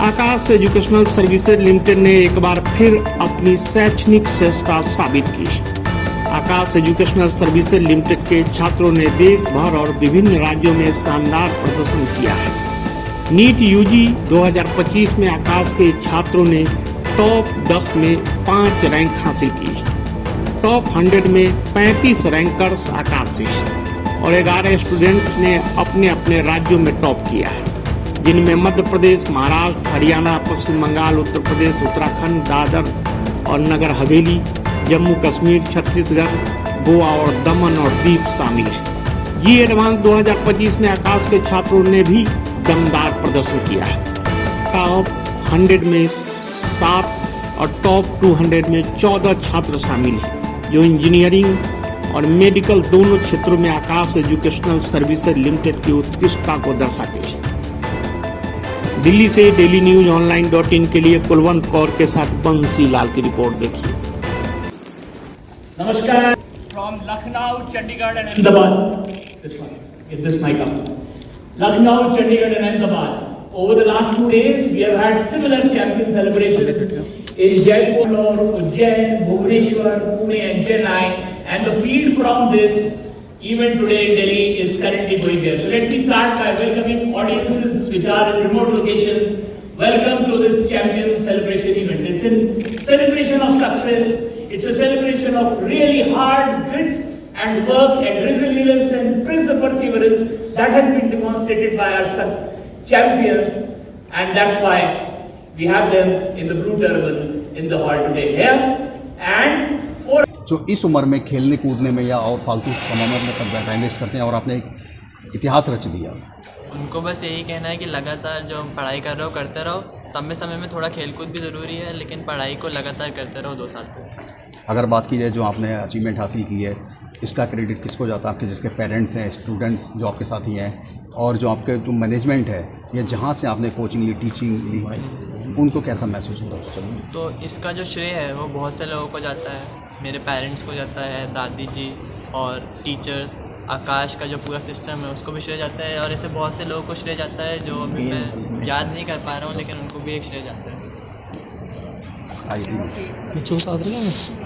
आकाश educational services limited ने एक बार फिर अपनी शैक्षणिक श्रेष्ठता साबित की। आकाश एजुकेशनल सर्विसेज लिमिटेड के छात्रों ने देश भर और विभिन्न राज्यों में शानदार प्रदर्शन किया है। नीट यूजी 2025 में आकाश के छात्रों ने टॉप 10 में 5 रैंक हासिल की। टॉप 100 में 35 रैंकर्स आकाश से और 11 स्टूडेंट्स ने अपने अपने राज्यों में टॉप किया है, जिनमें मध्य प्रदेश, महाराष्ट्र, हरियाणा, पश्चिम बंगाल, उत्तर प्रदेश, उत्तराखंड, दादर और नगर हवेली, जम्मू कश्मीर, छत्तीसगढ़, गोवा और दमन और दीव शामिल है। जी एडवांस 2025 में आकाश के छात्रों ने भी दमदार प्रदर्शन किया है। टॉप 100 में 7 और टॉप 200 में 14 छात्र शामिल हैं, जो इंजीनियरिंग और मेडिकल दोनों क्षेत्रों में आकाश एजुकेशनल सर्विसेज लिमिटेड की उत्कृष्टता को दर्शाते हैं। दिल्ली से डेली न्यूज online.in के लिए कुलवंत कौर के साथ बंसी लाल की रिपोर्ट देखिए। Namaskar from Lucknow, Chandigarh and Ahmedabad. This one, get this mic up. Lucknow, Chandigarh and Ahmedabad. Over the last 2 days, we have had similar champion celebrations in Jaipur, Ujjain, Bhubaneswar, Pune and Chennai. And the feed from this event today in Delhi is currently going there. So let me start by welcoming audiences which are in remote locations. Welcome to this champion celebration event. It's a celebration of success. It's a celebration of really hard grit and work and resilience and perseverance that has been demonstrated by our champions, and that's why we have them in the blue turban in the hall today here. And for जो इस उम्र में खेलने कूदने में या और फालतू सामानों में टाइम वेस्ट करते हैं और आपने एक इतिहास रच दिया, उनको बस यही कहना है कि लगातार जो पढ़ाई कर रहे हो करते रहो। समय समय में थोड़ा खेलकूद भी ज़रूरी है, लेकिन पढ़ाई को लगातार करते रहो 2 साल तक। अगर बात की जाए जो आपने अचीवमेंट हासिल की है, इसका क्रेडिट किसको जाता है? आपके जिसके पेरेंट्स हैं, स्टूडेंट्स जो आपके साथी हैं, और जो आपके जो मैनेजमेंट है या जहाँ से आपने कोचिंग ली, टीचिंग ली, उनको कैसा महसूस होता है? तो इसका जो श्रेय है वो बहुत से लोगों को जाता है। मेरे पेरेंट्स को जाता है, दादी जी और टीचर्स, आकाश का जो पूरा सिस्टम है उसको भी श्रेय जाता है, और ऐसे बहुत से लोगों को श्रेय जाता है जो अभी मैं याद नहीं कर पा रहा हूँ, लेकिन उनको भी एक श्रेय जाता है।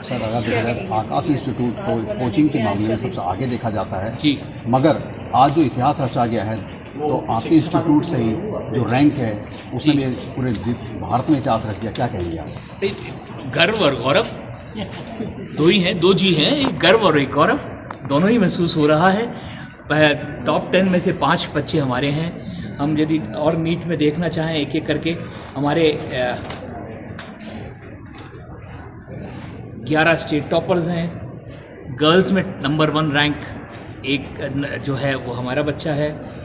सर, अगर देखा जाए आकाश इंस्टीट्यूट को कोचिंग के मामले में सबसे आगे देखा जाता है जी, मगर आज जो इतिहास रचा गया है तो आपके इंस्टीट्यूट से ही जो रैंक है उसने भी पूरे भारत में इतिहास रच दिया। क्या कहेंगे आप? गर्व और गौरव दो ही हैं, 2 जी हैं, एक गर्व और एक गौरव, दोनों ही महसूस हो रहा है। टॉप 10 में से 5 बच्चे हमारे हैं। हम यदि और नीट में देखना चाहें एक एक करके, हमारे 11 स्टेट टॉपर्स हैं। गर्ल्स में नंबर 1 रैंक एक जो है वो हमारा बच्चा है।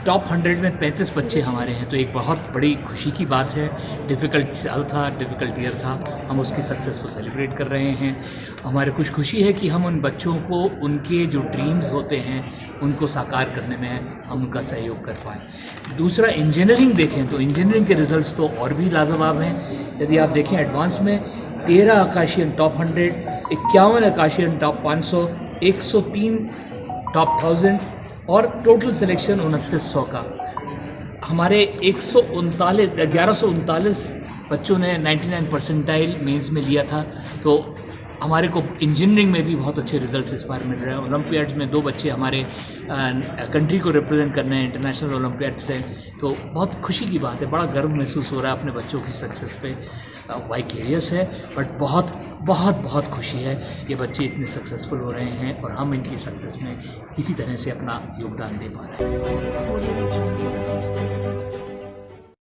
टॉप 100 में 35 बच्चे हमारे हैं, तो एक बहुत बड़ी खुशी की बात है। डिफ़िकल्ट साल था, डिफ़िकल्ट ईयर था, हम उसकी सक्सेस को सेलिब्रेट कर रहे हैं। हमारे कुछ खुशी है कि हम उन बच्चों को उनके जो ड्रीम्स होते हैं उनको साकार करने में हम उनका सहयोग कर पाएँ। दूसरा, इंजीनियरिंग देखें तो इंजीनियरिंग के रिज़ल्ट्स तो और भी लाजवाब हैं। यदि आप देखें एडवांस में 13 आकाशियन टॉप 100, 51 आकाशियन टॉप 500, 103 टॉप 1000 और टोटल सिलेक्शन 2900 का। हमारे 1139 बच्चों ने 99 परसेंटाइल मेंस में लिया था। तो हमारे को इंजीनियरिंग में भी बहुत अच्छे रिजल्ट्स इस बार मिल रहे हैं। ओलंपियाड्स में 2 बच्चे हमारे कंट्री को रिप्रेजेंट करने हैं इंटरनेशनल ओलंपियाड से, तो बहुत खुशी की बात है। बड़ा गर्व महसूस हो रहा है अपने बच्चों की सक्सेस पे। वाइकेरियस है, बट बहुत बहुत बहुत खुशी है ये बच्चे इतने सक्सेसफुल हो रहे हैं और हम इनकी सक्सेस में किसी तरह से अपना योगदान दे पा रहे हैं।